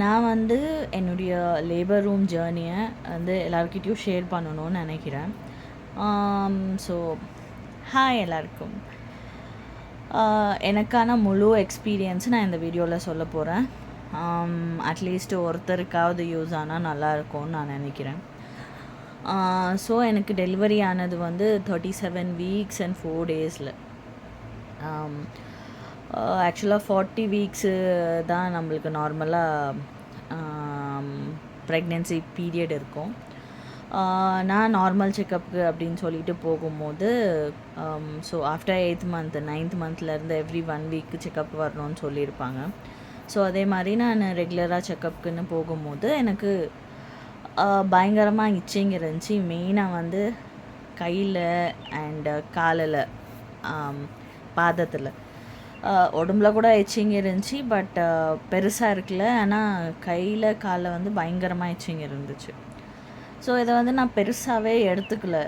நான் வந்து என்னுடைய லேபர் ரூம் ஜேர்னியை வந்து எல்லாருக்கிட்டேயும் ஷேர் பண்ணணும்னு நினைக்கிறேன். ஸோ ஹாய் எல்லாருக்கும். எனக்கான முழு எக்ஸ்பீரியன்ஸ் நான் இந்த வீடியோவில் சொல்ல போகிறேன். அட்லீஸ்ட் ஒருத்தருக்காவது யூஸ் ஆனால் நல்லாயிருக்கும்னு நான் நினைக்கிறேன். ஸோ எனக்கு டெலிவரி ஆனது வந்து 37 வீக்ஸ் அண்ட் 4 டேஸில். ஆக்சுவலாக 40 வீக்ஸு தான் நம்மளுக்கு நார்மலாக ப்ரெக்னென்சி பீரியட் இருக்கும். நான் நார்மல் செக்கப்புக்கு அப்படின்னு சொல்லிட்டு போகும்போது so after 8th month 9th மந்த்லேருந்து எவ்ரி 1 வீக்கு செக்கப் வரணும்னு சொல்லியிருப்பாங்க. ஸோ அதே மாதிரி நான் ரெகுலராக செக்கப்புக்குன்னு போகும்போது எனக்கு பயங்கரமாக இச்சிங் இருந்துச்சு. மெயினாக வந்து கையில் அண்டு காலில், பாதத்தில், உடம்புல கூட இச்சிங் இருந்துச்சு. பட் பெருசாக இருக்குல்ல, ஆனால் கையில் காலில் வந்து பயங்கரமாக இச்சிங் இருந்துச்சு. ஸோ இதை வந்து நான் பெருசாகவே எடுத்துக்கல.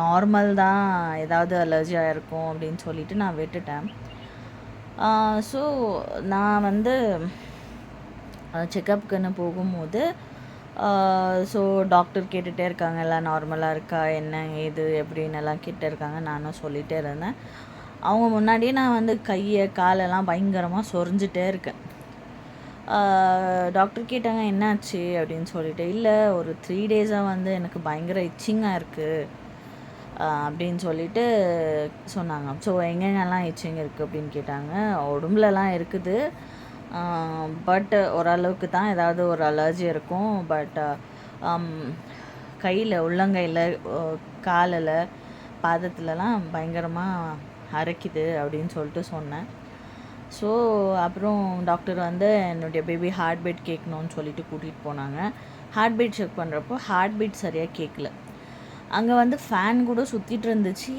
நார்மல் தான், ஏதாவது அலர்ஜியாக இருக்கும் அப்படின்னு சொல்லிட்டு நான் விட்டுட்டேன். ஸோ நான் வந்து செக்கப்புக்குன்னு போகும்போது ஸோ டாக்டர் கேட்டுகிட்டே இருக்காங்க, எல்லாம் நார்மலாக இருக்கா, என்ன ஏது எப்படின்னு எல்லாம் கேட்டு இருக்காங்க. நானும் சொல்லிகிட்டே இருந்தேன். அவங்க முன்னாடியே நான் வந்து கையை காலெல்லாம் பயங்கரமாக சொரிஞ்சிட்டே இருக்கேன். டாக்டர் கேட்டாங்க என்னாச்சு அப்படின்னு சொல்லிட்டு. இல்லை, ஒரு 3 டேஸாக வந்து எனக்கு பயங்கர இச்சிங்காக இருக்குது அப்படின்னு சொல்லிட்டு சொன்னாங்க. ஸோ எங்கெங்கெல்லாம் இச்சிங் இருக்குது அப்படின்னு கேட்டாங்க. உடம்புலலாம் இருக்குது, பட் ஓரளவுக்கு தான் ஏதாவது ஒரு அலர்ஜி இருக்கும். பட் கையில், உள்ளங்கையில், காலில், பாதத்துலலாம் பயங்கரமாக அரைக்குது அப்படின்னு சொல்லிட்டு சொன்னேன். ஸோ அப்புறம் டாக்டர் வந்து என்னுடைய பேபி ஹார்ட் பீட் கேட்கணுன்னு சொல்லிட்டு கூட்டிகிட்டு போனாங்க. ஹார்ட் பீட் செக் பண்ணுறப்போ ஹார்ட் பீட் சரியாக கேட்கல. அங்கே வந்து ஃபேன் கூட சுற்றிட்டு இருந்துச்சு.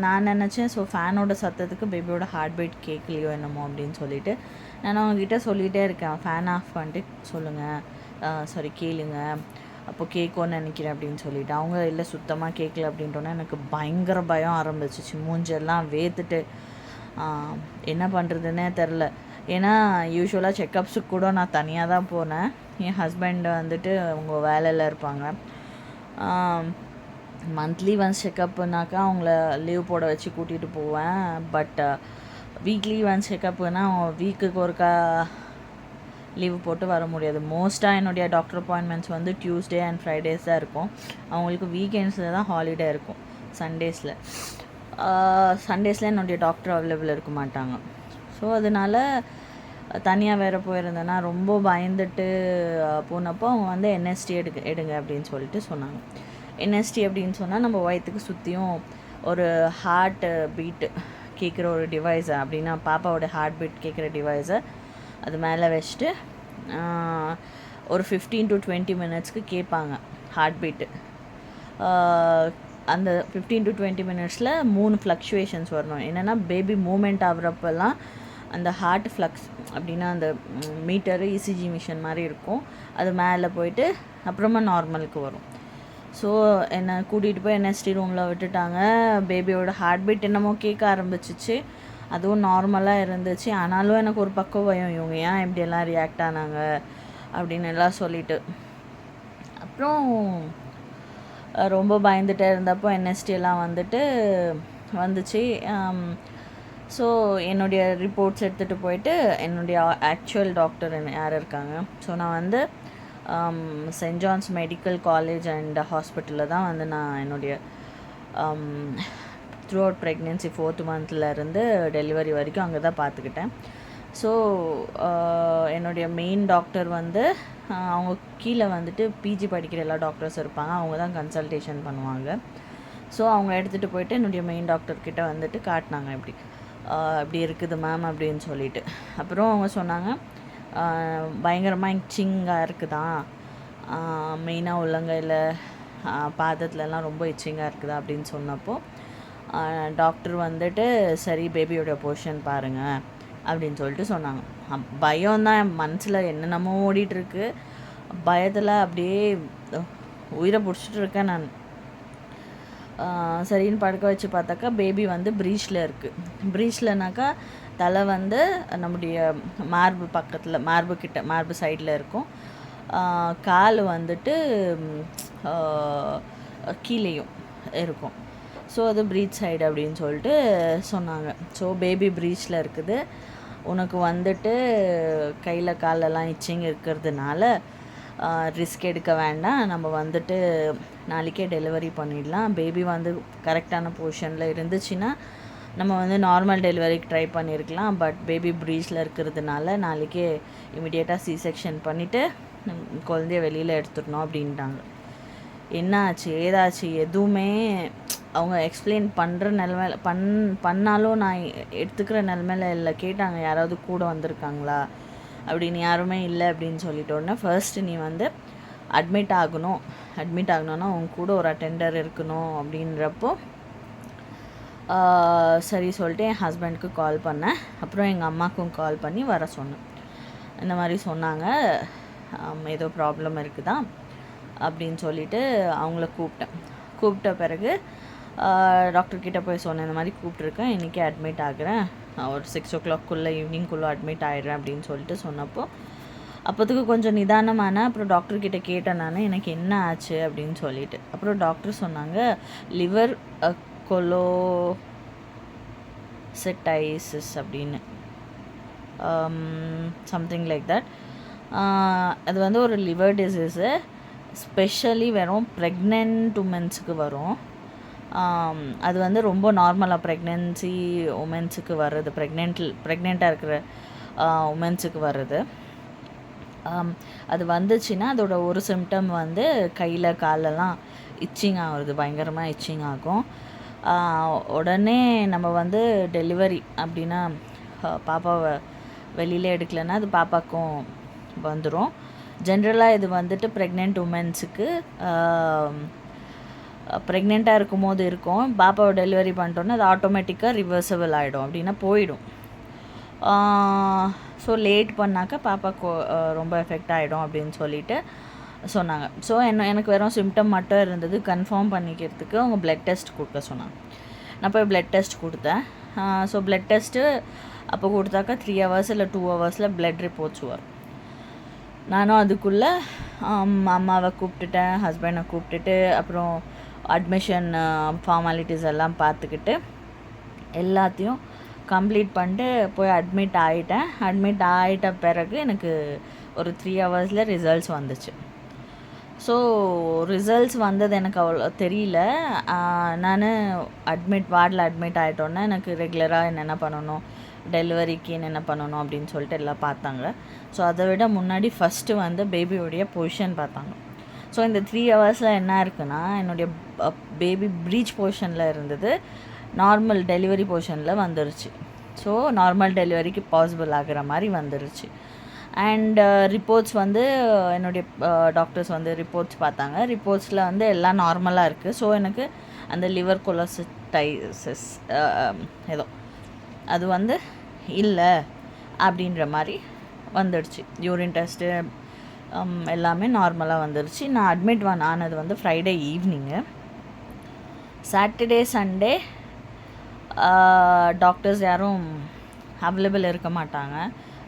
நான் நினச்சேன், ஸோ ஃபேனோட சத்தத்துக்கு பேபியோட ஹார்ட் பீட் கேட்கலையோ என்னமோ அப்படின்னு சொல்லிட்டு நான் அவங்ககிட்ட சொல்லிகிட்டே இருக்கேன், ஃபேன் ஆஃப் பண்ணிட்டு சொல்லுங்கள், கேளுங்க, அப்போ கேட்கும்னு நினைக்கிறேன் அப்படின்னு சொல்லிவிட்டு. அவங்க இல்லை சுத்தமாக கேட்கல அப்படின்ட்டோன்னே எனக்கு பயங்கர பயம் ஆரம்பிச்சிச்சு. மூஞ்செல்லாம் வேத்துட்டு என்ன பண்ணுறதுன்னே தெரில. ஏன்னா யூஸ்வலாக செக்கப்ஸுக்கு கூட நான் தனியாக தான் போனேன். என் ஹஸ்பண்ட் வந்துட்டு அவங்க வேலையில் இருப்பாங்க. மந்த்லி ஒன்ஸ் செக்கப்புனாக்கா அவங்கள லீவ் போட வச்சு கூட்டிகிட்டு போவேன். பட் வீக்லி ஒன்ஸ் செக்கப்புனா வீக்குக்கு ஒருக்கா லீவு போட்டு வர முடியாது. மோஸ்ட்டாக என்னுடைய டாக்டர் அப்பாயின்மெண்ட்ஸ் வந்து டியூஸ்டே அண்ட் ஃப்ரைடேஸ் தான் இருக்கும். அவங்களுக்கு வீக்கெண்ட்ஸில் தான் ஹாலிடே இருக்கும். சண்டேஸில் என்னுடைய டாக்டர் அவைலபிள் இருக்க மாட்டாங்க. ஸோ அதனால் தனியாக வேறு போயிருந்தேன்னா ரொம்ப பயந்துட்டு போனப்போ அவங்க வந்து என்எஸ்டி எடுங்க அப்படின்னு சொல்லிட்டு சொன்னாங்க. என்எஸ்டி அப்படின்னு சொன்னால் நம்ம வயிற்றுக்கு சுற்றியும் ஒரு ஹார்ட் பீட்டு கேட்குற ஒரு டிவைஸை, அப்படின்னா பாப்பாவோட ஹார்ட் பீட் கேட்குற டிவைஸை அது மேலே வச்சுட்டு ஒரு 15 to 20 மினிட்ஸ்க்கு கேட்பாங்க ஹார்ட் பீட்டு. அந்த 15 to 20 மினிட்ஸில் 3 ஃப்ளக்சுவேஷன்ஸ் வரணும். என்னென்னா பேபி மூமெண்ட் ஆகுறப்பெல்லாம் அந்த ஹார்ட் ஃப்ளக்ஸ், அப்படின்னா அந்த மீட்டரு இசிஜி மிஷின் மாதிரி இருக்கும், அது மேலே போயிட்டு அப்புறமா நார்மலுக்கு வரும். ஸோ என்னை கூட்டிகிட்டு போய் என்எஸ்டி ரூமில் விட்டுட்டாங்க. பேபியோட ஹார்ட் பீட் என்னமோ கேட்க ஆரம்பிச்சிச்சு. அதுவும் நார்மலாக இருந்துச்சு. ஆனாலும் எனக்கு ஒரு பக்கம் பயம், இவங்க ஏன் இப்படியெல்லாம் ரியாக்ட் ஆனாங்க அப்படின்னு எல்லாம் சொல்லிட்டு. அப்புறம் ரொம்ப பயந்துகிட்டே இருந்தப்போ என்எஸ்டியெல்லாம் வந்துச்சு. ஸோ என்னுடைய ரிப்போர்ட்ஸ் எடுத்துகிட்டு போயிட்டு என்னுடைய ஆக்சுவல் டாக்டர் யார் இருக்காங்க, ஸோ நான் வந்து Saint John's medical college and ஹாஸ்பிட்டலில் தான் வந்து நான் என்னுடைய த்ரூ அவுட் ப்ரெக்னென்சி 4th மந்த்லேருந்து டெலிவரி வரைக்கும் அங்கே தான் பார்த்துக்கிட்டேன். ஸோ என்னுடைய மெயின் டாக்டர் வந்து அவங்க கீழே வந்துட்டு பிஜி படிக்கிற எல்லா டாக்டர்ஸ் இருப்பாங்க, அவங்க தான் கன்சல்டேஷன் பண்ணுவாங்க. ஸோ அவங்க எடுத்துகிட்டு போயிட்டு என்னுடைய மெயின் டாக்டர்கிட்ட வந்துட்டு காட்டினாங்க, இப்படி இருக்குது மேம் அப்படின்னு சொல்லிட்டு. அப்புறம் அவங்க சொன்னாங்க, பயங்கரமாக இச்சிங்காக இருக்குதான், மெயினாக உள்ளங்கையில், பாதத்துலலாம் ரொம்ப இச்சிங்காக இருக்குதா அப்படின்னு சொன்னப்போ டாக்டர் வந்துட்டு சரி பேபியோட பொசிஷன் பாருங்கள் அப்படின்னு சொல்லிட்டு சொன்னாங்க. பயம்தான் மனசில் என்னென்னமோ ஓடிட்டுருக்கு. பயத்தில் அப்படியே உயிரை பிடிச்சிட்டு இருக்கேன் நான். சரின்னு படுக்க வச்சு பார்த்தாக்கா பேபி வந்து ப்ரீச்சில் இருக்குது. ப்ரீச்லனாக்கா தலை வந்து நம்முடைய மார்பு பக்கத்தில், மார்பு சைடில் இருக்கும். கால் வந்துட்டு கீழேயும் இருக்கும். ஸோ அது ப்ரீச் சைடு அப்படின்னு சொல்லிட்டு சொன்னாங்க. ஸோ பேபி ப்ரீச்சில் இருக்குது, உனக்கு வந்துட்டு கையில் காலெல்லாம் இச்சிங் இருக்கிறதுனால ரிஸ்க் எடுக்க வேண்டாம், நம்ம வந்துட்டு நாளைக்கே டெலிவரி பண்ணிடலாம். பேபி வந்து கரெக்டான பொசிஷனில் இருந்துச்சுன்னா நம்ம வந்து நார்மல் டெலிவரிக்கு ட்ரை பண்ணியிருக்கலாம். பட் பேபி ப்ரீச்சில் இருக்கிறதுனால நாளைக்கே இமிடியேட்டாக C-செக்ஷன் பண்ணிவிட்டு குழந்தைய வெளியில் எடுத்துடணும் அப்படின்ட்டாங்க. என்ன ஆச்சு ஏதாச்சு எதுவுமே அவங்க எக்ஸ்பிளைன் பண்ணுற நிலமையில பண்ணாலும் நான் எடுத்துக்கிற நிலமையில இல்லை. கேட்டாங்க யாராவது கூட வந்திருக்காங்களா அப்படின்னு, யாருமே இல்லை அப்படின்னு சொல்லிட்டோன்னே, ஃபர்ஸ்ட்டு நீ வந்து அட்மிட் ஆகணும்னா உங்க கூட ஒரு அட்டெண்டர் இருக்கணும் அப்படின்றப்போ சரி சொல்லிட்டு என் ஹஸ்பண்டுக்கு கால் பண்ணேன். அப்புறம் எங்கள் அம்மாவுக்கும் கால் பண்ணி வர சொன்னேன். இந்த மாதிரி சொன்னாங்க, ஏதோ ப்ராப்ளம் இருக்குதா அப்படின்னு சொல்லிட்டு அவங்கள கூப்பிட்ட பிறகு டாக்டர்கிட்ட போய் சொன்னேன், இந்த மாதிரி கூப்பிட்ருக்கேன், இன்றைக்கி அட்மிட் ஆகிறேன், ஒரு 6 o'clock ஈவினிங்குள்ளே அட்மிட் ஆகிடுறேன் அப்படின்னு சொல்லிட்டு சொன்னப்போ அப்போதுக்கு கொஞ்சம் நிதானமான. அப்புறம் டாக்டர்கிட்ட கேட்டேன் நான், எனக்கு என்ன ஆச்சு அப்படின்னு சொல்லிட்டு. அப்புறம் டாக்டர் சொன்னாங்க லிவர் கொலோசிஸ்டைசிஸ் அப்படின்னு, சம்திங் லைக் தட். அது வந்து ஒரு லிவர் டிசீஸு, ஸ்பெஷலி வெறும் ப்ரெக்னென்ட் உமன்ஸுக்கு வரும். அது வந்து ரொம்ப நார்மலாக ப்ரெக்னென்சி உமன்ஸுக்கு வர்றது, ப்ரெக்னெண்ட்டாக இருக்கிற உமன்ஸுக்கு வர்றது. அது வந்துச்சுன்னா அதோட ஒரு சிம்டம் வந்து கையில் காலெல்லாம் இச்சிங் ஆகுறது, பயங்கரமாக இச்சிங் ஆகும். உடனே நம்ம வந்து டெலிவரி அப்படின்னா பாப்பாவை வெளியில் எடுக்கலைன்னா அது பாப்பாக்கும் வந்துடும். ஜென்ரலாக இது வந்துட்டு ப்ரெக்னென்ட் உமன்ஸுக்கு ப்ரெக்னெண்ட்டாக இருக்கும் போது இருக்கும். பாப்பாவை டெலிவரி பண்ணிட்டோன்னா அது ஆட்டோமேட்டிக்காக ரிவர்சபிள் ஆகிடும், அப்படின்னா போயிடும். ஸோ லேட் பண்ணாக்கா பாப்பாக்கு ரொம்ப எஃபெக்ட் ஆகிடும் அப்படின்னு சொல்லிட்டு சொன்னாங்க. ஸோ எனக்கு வெறும் சிம்டம் மட்டும் இருந்தது. கன்ஃபார்ம் பண்ணிக்கிறதுக்கு அவங்க ப்ளட் டெஸ்ட் கொடுக்க சொன்னாங்க. நான் போய் ப்ளட் டெஸ்ட் கொடுத்தேன். ஸோ ப்ளட் டெஸ்ட்டு அப்போ கொடுத்தாக்கா 3 hours இல்லை 2 hours ப்ளட் ரிப்போர்ட்ஸ் வரும். நானும் அதுக்குள்ளே அம்மாவை கூப்பிட்டுட்டேன், ஹஸ்பண்டை கூப்பிட்டுட்டு, அப்புறம் அட்மிஷன் ஃபார்மாலிட்டிஸ் எல்லாம் பார்த்துக்கிட்டு எல்லாத்தையும் கம்ப்ளீட் பண்ணிட்டு போய் அட்மிட் ஆகிட்டேன். அட்மிட் ஆகிட்ட பிறகு எனக்கு ஒரு 3 hours ரிசல்ட்ஸ் வந்துச்சு. ஸோ ரிசல்ட்ஸ் வந்தது எனக்கு அவ்வளோ தெரியல. நான் வார்டில் அட்மிட் ஆகிட்டோன்னே எனக்கு ரெகுலராக என்னென்ன பண்ணணும், டெலிவரிக்கு என்னென்ன பண்ணணும் அப்படின்னு சொல்லிட்டு எல்லாம் பார்த்தாங்க. ஸோ அதை விட முன்னாடி ஃபஸ்ட்டு வந்து பேபியோடைய பொசிஷன் பார்த்தாங்க. ஸோ இந்த 3 hours என்ன இருக்குன்னா, என்னுடைய பேபி ப்ரீச் பொசிஷனில் இருந்தது, நார்மல் டெலிவரி பொசிஷனில் வந்துருச்சு. ஸோ நார்மல் டெலிவரிக்கு பாசிபிள் ஆகிற மாதிரி வந்துருச்சு. அண்ட் ரிப்போர்ட்ஸ் வந்து என்னுடைய டாக்டர்ஸ் வந்து ரிப்போர்ட்ஸ் பார்த்தாங்க. ரிப்போர்ட்ஸில் வந்து எல்லாம் நார்மலாக இருக்குது. ஸோ எனக்கு அந்த லிவர் கொலோசிஸ்டைசிஸ் ஏதோ அது வந்து இல்லை அப்படின்ற மாதிரி வந்துடுச்சு. யூரின் டெஸ்ட்டு எல்லாமே நார்மலாக வந்துடுச்சு. நான் அட்மிட் ஆனது வந்து ஃப்ரைடே ஈவினிங்கு. சாட்டர்டே சண்டே டாக்டர்ஸ் யாரும் அவைலபிள் இருக்க மாட்டாங்க.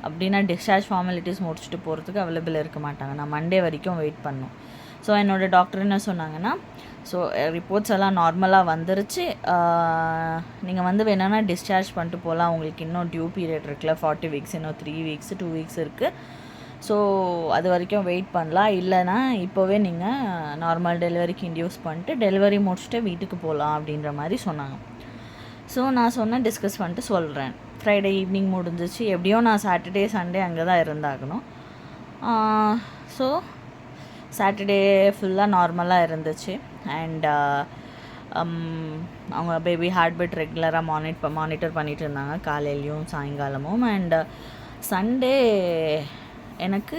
அப்படின்னா டிஸ்சார்ஜ் ஃபார்மாலிட்டிஸ் முடிச்சுட்டு போகிறதுக்கு அவைலபிள் இருக்க மாட்டாங்க. நான் மண்டே வரைக்கும் வெயிட் பண்ணோம். ஸோ என்னோடய டாக்டர் என்ன சொன்னாங்கன்னா, ஸோ ரிப்போர்ட்ஸ் எல்லாம் நார்மலாக வந்துருச்சு, நீங்கள் வந்து வேணும்னா டிஸ்சார்ஜ் பண்ணிட்டு போகலாம், உங்களுக்கு இன்னும் டியூ பீரியட் இருக்குல்ல, 40 weeks, இன்னும் 3 weeks 2 weeks இருக்குது. ஸோ அது வரைக்கும் வெயிட் பண்ணலாம், இல்லைனா இப்போவே நீங்கள் நார்மல் டெலிவரிக்கு இன்டியூஸ் பண்ணிட்டு டெலிவரி முடிச்சுட்டு வீட்டுக்கு போகலாம் அப்படின்ற மாதிரி சொன்னாங்க. ஸோ நான் சொன்னேன், டிஸ்கஸ் பண்ணிட்டு சொல்கிறேன். ஃப்ரைடே ஈவினிங் முடிஞ்சிச்சு. எப்படியோ நான் சாட்டர்டே சண்டே அங்கே தான் இருந்தாகணும். ஸோ சாட்டர்டே ஃபுல்லாக நார்மலாக இருந்துச்சு. அண்ட் அவங்க பேபி ஹார்ட் பீட் ரெகுலராக மானிட்டர் பண்ணிகிட்டு இருந்தாங்க, காலையிலையும் சாயங்காலமும். அண்ட் சண்டே எனக்கு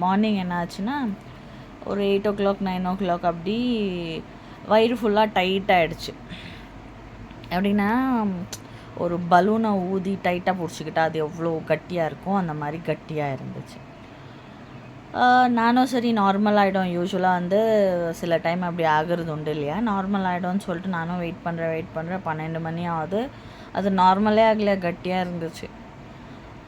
மார்னிங் என்ன ஆச்சுன்னா, ஒரு 8 o'clock 9 o'clock அப்படி வயிறு ஃபுல்லாக டைட் ஆகிடுச்சு. எப்படின்னா ஒரு பலூனை ஊதி டைட்டாக பிடிச்சிக்கிட்டா அது எவ்வளோ கட்டியாக இருக்கும், அந்த மாதிரி கட்டியாக இருந்துச்சு. நானும் சரி நார்மல் ஆகிடும், யூஸ்வலாக வந்து சில டைம் அப்படி ஆகிறது உண்டு இல்லையா, நார்மல் ஆகிடும்னு சொல்லிட்டு நானும் வெயிட் பண்ணுறேன். 12 மணி ஆகுது, அது நார்மலே ஆகலை, கட்டியாக இருந்துச்சு.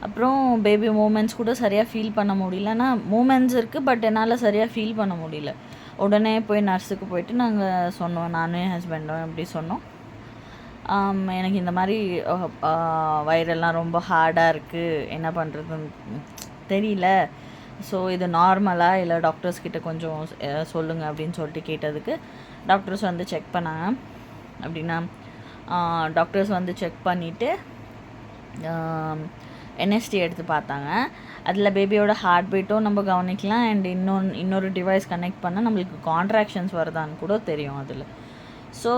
அப்புறம் பேபி மூமெண்ட்ஸ் கூட சரியாக ஃபீல் பண்ண முடியல. ஆனால் மூமெண்ட்ஸ் இருக்குது, பட் என்னால் சரியாக ஃபீல் பண்ண முடியல. உடனே போய் நர்ஸுக்கு போயிட்டு நாங்கள் சொன்னோம், நானும் என் ஹஸ்பண்டும் எப்படி சொன்னோம், எனக்கு இந்த மாதிரி வயிறெல்லாம் ரொம்ப ஹார்டாக இருக்குது, என்ன பண்ணுறதுன்னு தெரியல, ஸோ இது நார்மலாக இல்லை டாக்டர்ஸ் கிட்ட கொஞ்சம் சொல்லுங்கள் அப்படின்னு சொல்லிட்டு கேட்டதுக்கு டாக்டர்ஸ் வந்து செக் பண்ணாங்க. அப்படின்னா டாக்டர்ஸ் வந்து செக் பண்ணிவிட்டு என்எஸ்டி எடுத்து பார்த்தாங்க. அதில் பேபியோட ஹார்ட் பீட்டும் நம்ம கவனிக்கலாம், அண்ட் இன்னொரு டிவைஸ் கனெக்ட் பண்ணால் நம்மளுக்கு கான்ட்ராக்ஷன்ஸ் வருதான்னு கூட தெரியும் அதில். ஸோ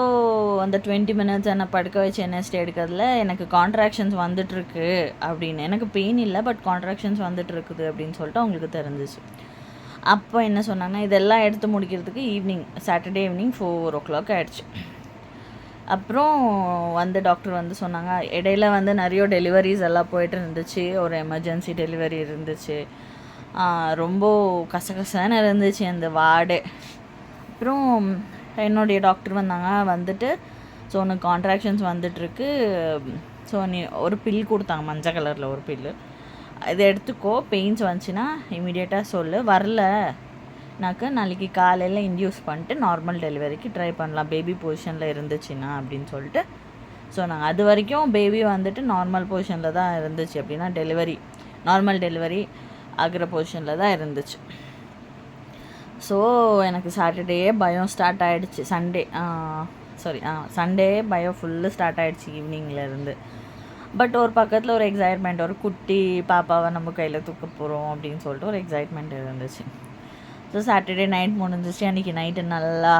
அந்த 20 மினிட்ஸ் என்னை படுக்க வச்சு என்எஸ்டி எடுக்கிறதுல எனக்கு கான்ட்ராக்ஷன்ஸ் வந்துட்டுருக்கு அப்படின்னு, எனக்கு பெயின் இல்லை பட் கான்ட்ராக்ஷன்ஸ் வந்துட்டு இருக்குது அப்படின்னு சொல்லிட்டு அவங்களுக்கு தெரிஞ்சிச்சு. அப்போ என்ன சொன்னாங்கன்னா, இதெல்லாம் எடுத்து முடிக்கிறதுக்கு சாட்டர்டே ஈவினிங் 4 o'clock ஆகிடுச்சு. அப்புறம் வந்து டாக்டர் வந்து சொன்னாங்க, இடையில வந்து நிறைய டெலிவரிஸ் எல்லாம் போயிட்டு இருந்துச்சு, ஒரு எமர்ஜென்சி டெலிவரி இருந்துச்சு, ரொம்ப கசகசன்னு இருந்துச்சு அந்த வார்டு. அப்புறம் என்னுடைய டாக்டர் வந்தாங்க, வந்துட்டு ஸோ உனக்கு கான்ட்ராக்ஷன்ஸ் வந்துட்டுருக்கு, ஸோ நீ ஒரு பில் கொடுத்தாங்க, மஞ்சள் கலரில் ஒரு பில்லு, இதை எடுத்துக்கோ, பெயின்ஸ் வந்துச்சுன்னா இமீடியட்டாக சொல்லு, வரலனாக்க நாளைக்கு காலையில் இன்டியூஸ் பண்ணிட்டு நார்மல் டெலிவரிக்கு ட்ரை பண்ணலாம், பேபி பொசிஷனில் இருந்துச்சுன்னா அப்படின்னு சொல்லிட்டு சொன்னாங்க. அது வரைக்கும் பேபி வந்துட்டு நார்மல் பொசிஷனில் தான் இருந்துச்சு, அப்படின்னா நார்மல் டெலிவரி ஆகிற பொசிஷனில் தான் இருந்துச்சு. ஸோ எனக்கு சாட்டர்டே பயம் ஸ்டார்ட் ஆகிடுச்சு, சண்டே பயம் ஃபுல்லு ஸ்டார்ட் ஆகிடுச்சு ஈவினிங்லேருந்து. பட் ஒரு பக்கத்தில் ஒரு எக்ஸைட்மெண்ட், ஒரு குட்டி பாப்பாவை நம்ம கையில் தூக்க போகிறோம் அப்படின்னு சொல்லிட்டு ஒரு எக்ஸைட்மெண்ட் இருந்துச்சு. ஸோ சாட்டர்டே நைட் முடிஞ்சிச்சு. அன்றைக்கி நைட்டு நல்லா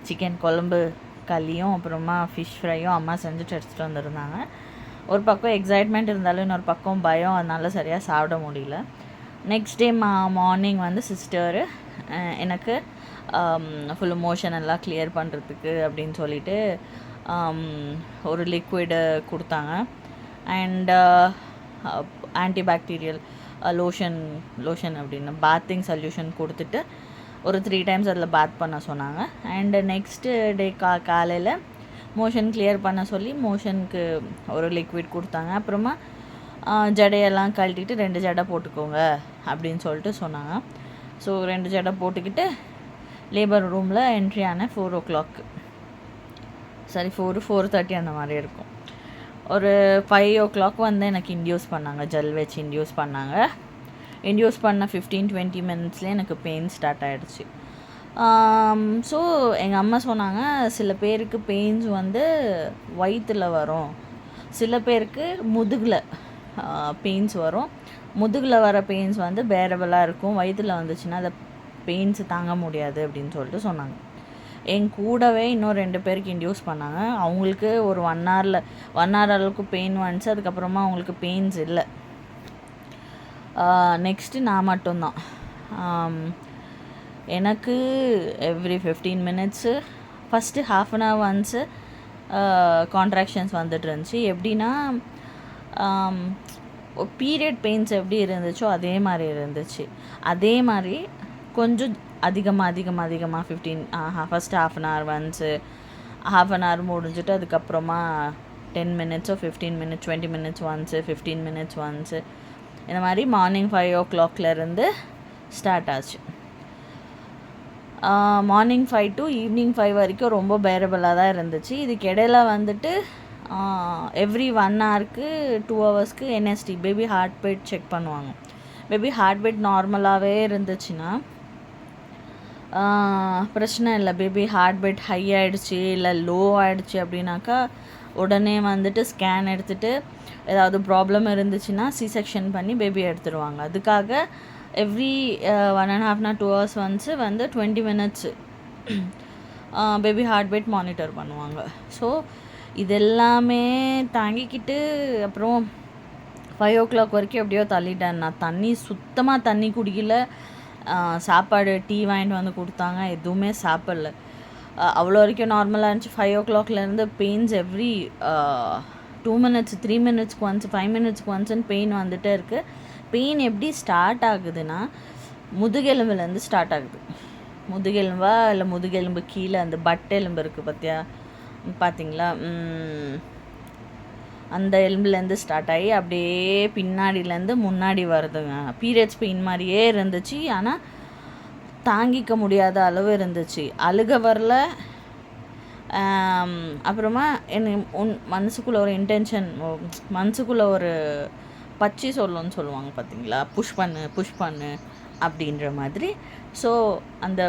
சிக்கன் குழம்பு, களியும் அப்புறமா ஃபிஷ் ஃப்ரையும் அம்மா செஞ்சுட்டு எடுத்துகிட்டு வந்துருந்தாங்க. ஒரு பக்கம் எக்ஸைட்மெண்ட் இருந்தாலும் இன்னொரு பக்கம் பயம், அதனால சரியாக சாப்பிட முடியல. நெக்ஸ்ட் டே மார்னிங் வந்து சிஸ்டரு எனக்கு ஃபுல் மோஷன் எல்லாம் கிளியர் பண்ணுறதுக்கு அப்படின்னு சொல்லிட்டு ஒரு லிக்விடு கொடுத்தாங்க, அண்ட் ஆன்டிபாக்டீரியல் லோஷன் அப்படின்னு பாத்திங் சொல்யூஷன் கொடுத்துட்டு ஒரு 3 times அதில் பாத் பண்ண சொன்னாங்க. அண்டு நெக்ஸ்ட்டு டே காலையில் மோஷன் கிளியர் பண்ண சொல்லி மோஷனுக்கு ஒரு லிக்விட் கொடுத்தாங்க. அப்புறமா ஜடையெல்லாம் கழட்டிட்டு 2 ஜடை போட்டுக்கோங்க அப்படின்னு சொல்லிட்டு சொன்னாங்க. ஸோ 2 ஜடை போட்டுக்கிட்டு லேபர் ரூமில் என்ட்ரி ஆனேன் 4 o'clock, 4:30 அந்த மாதிரி இருக்கும். ஒரு 5 o'clock வந்து எனக்கு இன்டியூஸ் பண்ணாங்க, ஜெல் வச்சு இன்டியூஸ் பண்ணாங்க. இன்டியூஸ் பண்ண 15-20 minutesலேயே எனக்கு பெயின் ஸ்டார்ட் ஆகிடுச்சு. ஸோ எங்கள் அம்மா சொன்னாங்க, சில பேருக்கு பெயின்ஸ் வந்து வயிற்றில் வரும், சில பேருக்கு முதுகில் பெயின்ஸ் வரும், முதுகில் வர பெயின்ஸ் வந்து பேரபிளாக இருக்கும், வயிற்றில் வந்துச்சுன்னா அதை பெயின்ஸ் தாங்க முடியாது அப்படின்னு சொல்லிட்டு சொன்னாங்க. என் கூடவே இன்னும் 2 பேருக்கு இன்டியூஸ் பண்ணாங்க, அவங்களுக்கு ஒரு 1 hour அளவுக்கு பெயின் வந்துச்சு, அதுக்கப்புறமா அவங்களுக்கு பெயின்ஸ் இல்லை. நெக்ஸ்ட்டு நான் மட்டும்தான், எனக்கு every 15 minutes first ½ an hour once contractions வந்துட்டு இருந்துச்சு. எப்படின்னா பீரியட் பெயின்ஸ் எப்படி இருந்துச்சோ அதே மாதிரி இருந்துச்சு. அதே மாதிரி கொஞ்சம் அதிகமாக first ½ an hour once, ½ an hour முடிஞ்சுட்டு அதுக்கப்புறமா 10 minutes 15 minutes 20 minutes once, 15 minutes once, இந்த மாதிரி மார்னிங் 5 o'clockலேருந்து ஸ்டார்ட் ஆச்சு. மார்னிங் 5 to ஈவினிங் 5 வரைக்கும் ரொம்ப பேரபிளாக தான் இருந்துச்சு. இதுக்கு இடையில வந்துட்டு எவ்ரி 1 hourக்கு 2 hours NST baby heart beat check பண்ணுவாங்க. பேபி ஹார்ட் பீட் நார்மலாகவே இருந்துச்சுன்னா பிரச்சனை இல்லை. பேபி ஹார்ட் பீட் ஹை ஆகிடுச்சு இல்லை லோ ஆகிடுச்சு அப்படின்னாக்கா உடனே வந்துட்டு ஸ்கேன் எடுத்துகிட்டு ஏதாவது ப்ராப்ளம் இருந்துச்சுன்னா C-section பண்ணி பேபி எடுத்துருவாங்க. அதுக்காக எவ்ரி 1.5 hour 2 hours ஒன்ஸு வந்து 20 minutes baby heart beat monitor பண்ணுவாங்க. ஸோ இதெல்லாமே தாங்கிக்கிட்டு அப்புறம் 5 o'clock வரைக்கும் எப்படியோ தள்ளிட்டேன். நான் சுத்தமாக தண்ணி குடிக்கல, சாப்பாடு டீ வாங்கிட்டு வந்து கொடுத்தாங்க, எதுவுமே சாப்பிடல. அவ்வளோ வரைக்கும் நார்மலாக இருந்துச்சு. 5 o'clockலேருந்து pains every 2 minutes 3 minutes once 5 minutes ஒன்ஸ்ன்னு பெயின் வந்துகிட்டே இருக்குது. பெயின் எப்படி ஸ்டார்ட் ஆகுதுன்னா முதுகெலும்புலேருந்து ஸ்டார்ட் ஆகுது. முதுகெலும்பா இல்லை முதுகெலும்பு கீழே அந்த பட்டெலும்பு இருக்குது பார்த்தீங்களா, அந்த எலும்புலேருந்து ஸ்டார்ட் ஆகி அப்படியே பின்னாடியிலேருந்து முன்னாடி வருதுங்க. பீரியட்ஸ் பெயின் மாதிரியே இருந்துச்சு. ஆனால் தாங்கிக்க முடியாத அளவு இருந்துச்சு. அழுக வரல. அப்புறமா மனசுக்குள்ளே ஒரு இன்டென்ஷன், மனசுக்குள்ளே ஒரு பச்சி சொல்லணும்னு சொல்லுவாங்க பார்த்தீங்களா, புஷ் பண்ணு அப்படின்ற மாதிரி. ஸோ அந்த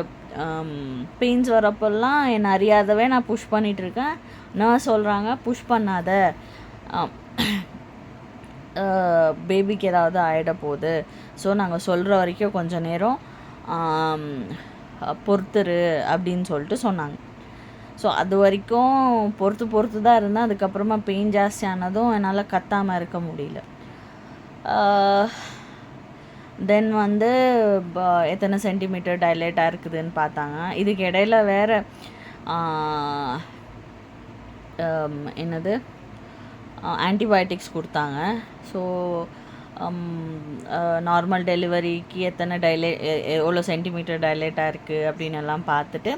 பெயின்ஸ் வரப்போல்லாம் என்னை அறியாதவே நான் புஷ் பண்ணிகிட்ருக்கேன். நர்ஸ் சொல்கிறாங்க, புஷ் பண்ணாத, பேபிக்கு ஏதாவது ஆகிட போகுது, ஸோ நாங்கள் சொல்கிற வரைக்கும் கொஞ்சம் நேரம் பொறுத்துரு அப்படின்னு சொல்லிட்டு சொன்னாங்க. ஸோ அது வரைக்கும் பொறுத்து தான் இருந்தேன். அதுக்கப்புறமா பெயின் ஜாஸ்தியானதும் என்னால் கத்தாமல் இருக்க முடியல. தென் வந்து எத்தனை சென்டிமீட்டர் டைலேட்டாக இருக்குதுன்னு பார்த்தாங்க. இதுக்கு இடையில வேறு என்னது ஆன்டிபயோட்டிக்ஸ் கொடுத்தாங்க. ஸோ நார்மல் டெலிவரிக்கு எத்தனை எவ்வளோ சென்டிமீட்டர் டைலேட்டாக இருக்குது அப்படின்னு எல்லாம் பார்த்துட்டு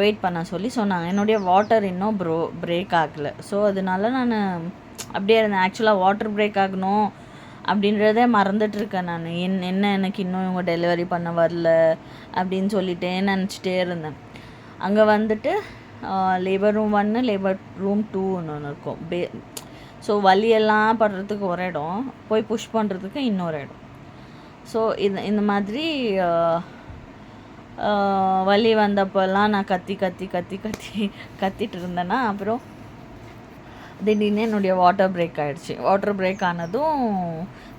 வெயிட் பண்ண சொல்லி சொன்னாங்க. என்னுடைய வாட்டர் இன்னும் பிரேக் ஆகலை. ஸோ அதனால நான் அப்படியே இருந்தேன். ஆக்சுவலாக வாட்டர் பிரேக் ஆகணும் அப்படின்றதே மறந்துட்டுருக்கேன் நான். என்ன எனக்கு இன்னும் இவங்க டெலிவரி பண்ண வரல அப்படின்னு சொல்லிட்டே நினச்சிட்டே இருந்தேன். அங்கே வந்துட்டு லேபர் ரூம் 1, லேபர் ரூம் 2 ஒன்று இருக்கும். ஸோ வலியெல்லாம் படுறதுக்கு ஒரு இடம், போய் புஷ் பண்ணுறதுக்கு இன்னொரு இடம். ஸோ இந்த மாதிரி வலி வந்தப்போல்லாம் நான் கத்திட்டு இருந்தேன்னா, அப்புறம் திடீர்னு என்னுடைய வாட்டர் பிரேக் ஆகிடுச்சு. வாட்டர் பிரேக் ஆனதும்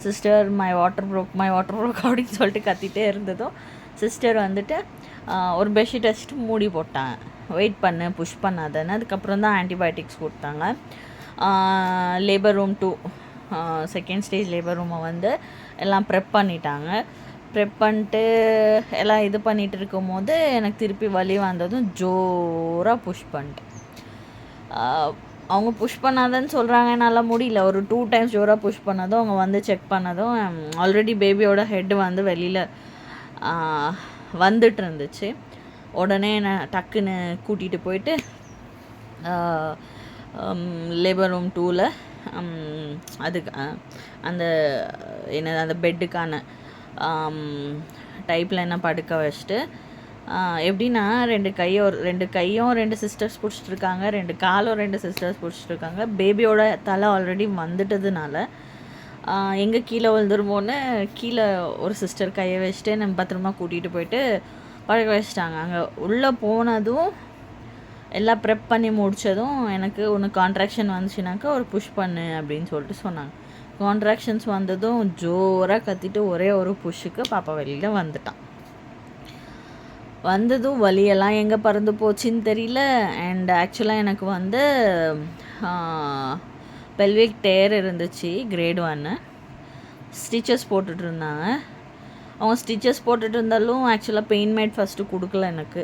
சிஸ்டர் மை வாட்டர் ப்ரோக் அப்படின்னு சொல்லிட்டு கத்திகிட்டே இருந்ததும் சிஸ்டர் வந்துட்டு ஒரு பெட்ஷீட் வச்சுட்டு மூடி போட்டாங்க. வெயிட் பண்ணு, புஷ் பண்ணாதன்னு. அதுக்கப்புறம் தான் ஆன்டிபயோட்டிக்ஸ் கொடுத்தாங்க. Labour room 2 second stage labour ரூமை வந்து எல்லாம் ப்ரெப் பண்ணிட்டாங்க. ப்ரெப் பண்ணிட்டு எல்லாம் இது பண்ணிகிட்டு இருக்கும் போது எனக்கு திருப்பி வலி வந்ததும் ஜோராக புஷ் பண்ணிட்டேன். அவங்க புஷ் பண்ணாதன்னு சொல்கிறாங்க, என்னால் முடியல. ஒரு 2 டைம்ஸ் ஜோராக புஷ் பண்ணதும் அவங்க வந்து செக் பண்ணதும் ஆல்ரெடி பேபியோட ஹெட்டு வந்து வெளியில் வந்துட்டு இருந்துச்சு. உடனே நான் டக்குன்னு கூட்டிகிட்டு போயிட்டு லேபர் ரூம் 2ல் அதுக்கு அந்த அந்த பெட்டுக்கான டைப்பில் என்ன படுக்க வச்சுட்டு, எப்படின்னா 2 கையும் 2 சிஸ்டர்ஸ் பிடிச்சிட்ருக்காங்க, 2 காலும் 2 சிஸ்டர்ஸ் பிடிச்சிட்ருக்காங்க. பேபியோட தலை ஆல்ரெடி வந்துட்டதுனால எங்கே கீழே விழுந்துருமோன்னு கீழே ஒரு சிஸ்டர் கையை வச்சுட்டு நம்ம பத்திரமா கூட்டிகிட்டு போயிட்டு படுக்க வச்சிட்டாங்க. அங்கே உள்ளே போனதும் எல்லாம் ப்ரெப் பண்ணி முடித்ததும் எனக்கு ஒன்று கான்ட்ராக்ஷன் வந்துச்சுனாக்கா ஒரு புஷ் பண்ணு அப்படின்னு சொல்லிட்டு சொன்னாங்க. கான்ட்ராக்ஷன்ஸ் வந்ததும் ஜோராக கத்திட்டு ஒரே ஒரு புஷ்ஷுக்கு பாப்பா வெளியில் வந்துட்டான். வந்ததும் வலியெல்லாம் எங்கே பறந்து போச்சுன்னு தெரியல. அண்ட் ஆக்சுவலாக எனக்கு வந்து பெல்விக் டேர் இருந்துச்சு, கிரேட் 1. ஸ்டிச்சஸ் போட்டுட்டு இருந்தாங்க. அவங்க ஸ்டிச்சஸ் போட்டுட்டு இருந்தாலும் ஆக்சுவலாக பெயின் மேட் ஃபஸ்ட்டு கொடுக்கல எனக்கு.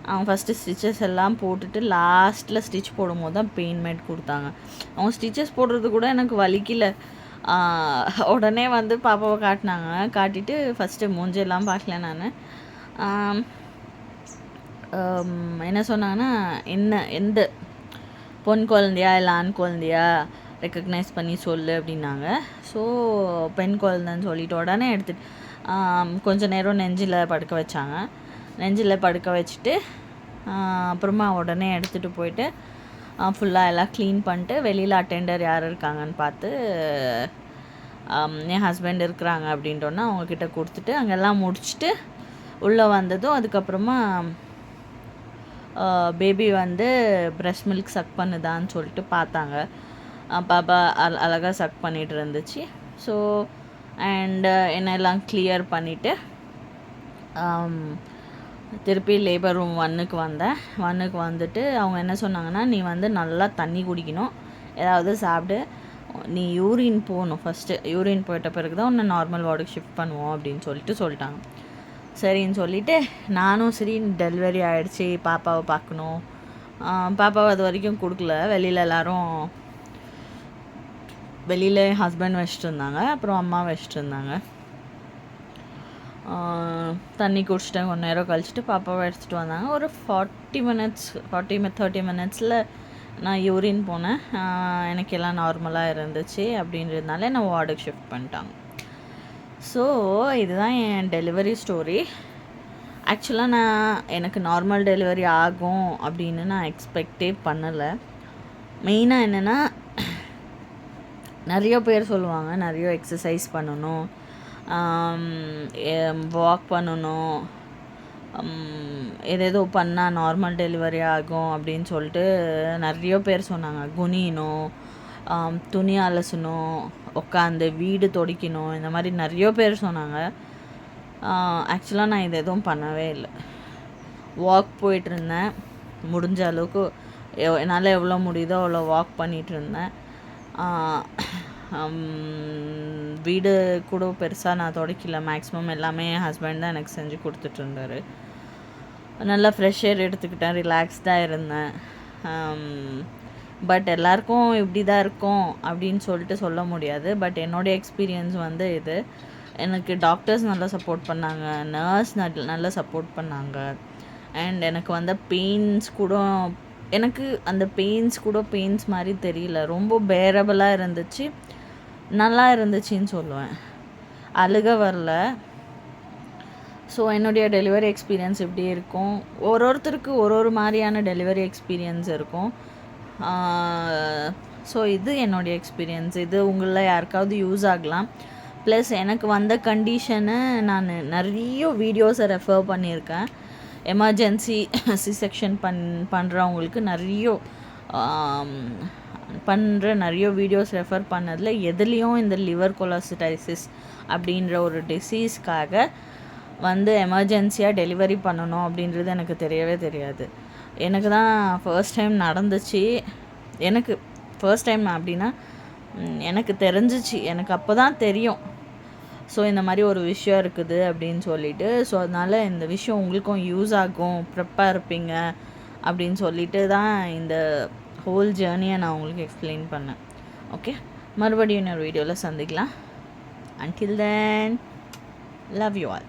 அவங்க ஃபஸ்ட்டு ஸ்டிச்சஸ் எல்லாம் போட்டுட்டு லாஸ்ட்டில் ஸ்டிச் போடும்போது தான் பெயின் மேட் கொடுத்தாங்க. அவங்க ஸ்டிச்சஸ் போடுறது கூட எனக்கு வலிக்கல. உடனே வந்து பாப்பாவை காட்டினாங்க. காட்டிட்டு ஃபஸ்ட்டு மூஞ்செல்லாம் பார்க்கல நான். என்ன சொன்னாங்கன்னா, எந்த பொன் குழந்தையா இல்லை ஆண் குழந்தையா ரெக்கக்னைஸ் பண்ணி சொல்லு அப்படின்னாங்க. ஸோ பெண் குழந்தைன்னு சொல்லிட்டு உடனே எடுத்துட்டு கொஞ்சம் நேரம் நெஞ்சில் படுக்க வச்சாங்க. நெஞ்சில் படுக்க வச்சுட்டு அப்புறமா உடனே எடுத்துகிட்டு போயிட்டு ஃபுல்லாக எல்லாம் க்ளீன் பண்ணிட்டு வெளியில் அட்டெண்டர் யார் இருக்காங்கன்னு பார்த்து என் ஹஸ்பண்ட் இருக்கிறாங்க அப்படின்ட்டோன்னா அவங்கக்கிட்ட கொடுத்துட்டு அங்கெல்லாம் முடிச்சுட்டு உள்ளே வந்ததும் அதுக்கப்புறமா பேபி வந்து ப்ரெஸ்ட் மில்க் சக் பண்ணுதான்னு சொல்லிட்டு பார்த்தாங்க. பாப்பா அழகாக சக் பண்ணிகிட்டு இருந்துச்சு. ஸோ அண்டு என்னெல்லாம் கிளியர் பண்ணிவிட்டு திருப்பி லேபர் ரூம் 1க்கு வந்தேன். 1க்கு வந்துட்டு அவங்க என்ன சொன்னாங்கன்னா, நீ வந்து நல்லா தண்ணி குடிக்கணும், ஏதாவது சாப்பிடு, நீ யூரின் போகணும் ஃபஸ்ட்டு, யூரின் போயிட்ட பிறகு தான் உன்னை நார்மல் வார்டுக்கு ஷிஃப்ட் பண்ணுவோம் அப்படின்னு சொல்லிட்டாங்க. சரின்னு சொல்லிவிட்டு நானும் சரி டெலிவரி ஆகிடுச்சி, பாப்பாவை பார்க்கணும். பாப்பாவை அது வரைக்கும் கொடுக்கல. வெளியில் ஹஸ்பண்ட் வச்சுட்டு இருந்தாங்க, அப்புறம் அம்மா வச்சுட்டு இருந்தாங்க. தண்ணி குடிச்சிட்டு கொஞ்ச நேரம் கழிச்சிட்டு பாப்பாவை எடுத்துகிட்டு வந்தாங்க. ஒரு 30 மினிட்ஸில் நான் யூரின் போனேன். எனக்கு எல்லாம் நார்மலாக இருந்துச்சு அப்படின்றதுனால என்னை வார்டுக்கு ஷிஃப்ட் பண்ணிட்டாங்க. ஸோ இதுதான் என் டெலிவரி ஸ்டோரி. ஆக்சுவலாக எனக்கு நார்மல் டெலிவரி ஆகும் அப்படின்னு நான் எக்ஸ்பெக்டே பண்ணலை. மெயினாக என்னென்னா, நிறைய பேர் சொல்லுவாங்க நிறைய எக்ஸசைஸ் பண்ணணும், வாக் பண்ணணும், ஏதேதோ பண்ணால் நார்மல் டெலிவரி ஆகும் அப்படின்னு சொல்லிட்டு நிறைய பேர் சொன்னாங்க. குனியணும், துணி அலசணும், உட்காந்து வீடு துடைக்கணும், இந்த மாதிரி நிறைய பேர் சொன்னாங்க. ஆக்சுவலாக நான் இது எதுவும் பண்ணவே இல்லை. வாக் போயிட்டுருந்தேன், முடிஞ்ச அளவுக்கு என்னால் எவ்வளோ முடியுதோ அவ்வளோ வாக் பண்ணிகிட்ருந்தேன். வீடு கூட பெருசாக நான் துடைக்கல. மேக்ஸிமம் எல்லாமே என் ஹஸ்பண்ட் தான் எனக்கு செஞ்சு கொடுத்துட்ருந்தாரு. நல்லா ஃப்ரெஷ் ஏர் எடுத்துக்கிட்டேன், ரிலாக்ஸ்டாக இருந்தேன். பட் எல்லாருக்கும் இப்படி தான் இருக்கும் அப்படின்னு சொல்லிட்டு சொல்ல முடியாது. பட் என்னோடய எக்ஸ்பீரியன்ஸ் வந்து இது. எனக்கு டாக்டர்ஸ் நல்லா சப்போர்ட் பண்ணாங்க, நர்ஸ் நல்லா சப்போர்ட் பண்ணாங்க. அண்ட் எனக்கு வந்த பெயின்ஸ் கூட அந்த பெயின்ஸ் மாதிரி தெரியல, ரொம்ப பேரபிளாக இருந்துச்சு, நல்லா இருந்துச்சுன்னு சொல்லுவேன். அழுக வரல. ஸோ என்னுடைய டெலிவரி எக்ஸ்பீரியன்ஸ் இப்படி இருக்கும். ஒருத்தருக்கு ஒரு மாதிரியான டெலிவரி எக்ஸ்பீரியன்ஸ் இருக்கும். ஸோ இது என்னுடைய எக்ஸ்பீரியன்ஸ். இது உங்களில் யாருக்காவது யூஸ் ஆகலாம். ப்ளஸ் எனக்கு வந்த கண்டிஷனை நான் நிறைய வீடியோஸை ரெஃபர் பண்ணியிருக்கேன். எமர்ஜென்சி சிசெக்ஷன் பண்ணுறவங்களுக்கு நிறைய வீடியோஸ் ரெஃபர் பண்ணதில் எதுலேயும் இந்த லிவர் கொலஸ்டைசிஸ் அப்படின்ற ஒரு டிசீஸ்க்காக வந்து எமர்ஜென்சியாக டெலிவரி பண்ணணும் அப்படின்றது எனக்கு தெரியவே தெரியாது. எனக்கு தான் ஃபர்ஸ்ட் டைம் நடந்துச்சு. எனக்கு ஃபர்ஸ்ட் டைம் அப்படின்னா எனக்கு தெரிஞ்சிச்சு, எனக்கு அப்போ தான் தெரியும். ஸோ இந்த மாதிரி ஒரு விஷயம் இருக்குது அப்படின்னு சொல்லிட்டு, ஸோ அதனால் இந்த விஷயம் உங்களுக்கும் யூஸ் ஆகும், ப்ரிப்பேர் இருப்பீங்க அப்படின்னு சொல்லிட்டு தான் இந்த ஹோல் ஜேர்னியை நான் உங்களுக்கு எக்ஸ்பிளைன் பண்ணேன். ஓகே, மறுபடியும் இன்னொரு வீடியோவில் சந்திக்கலாம். Until then, love you all.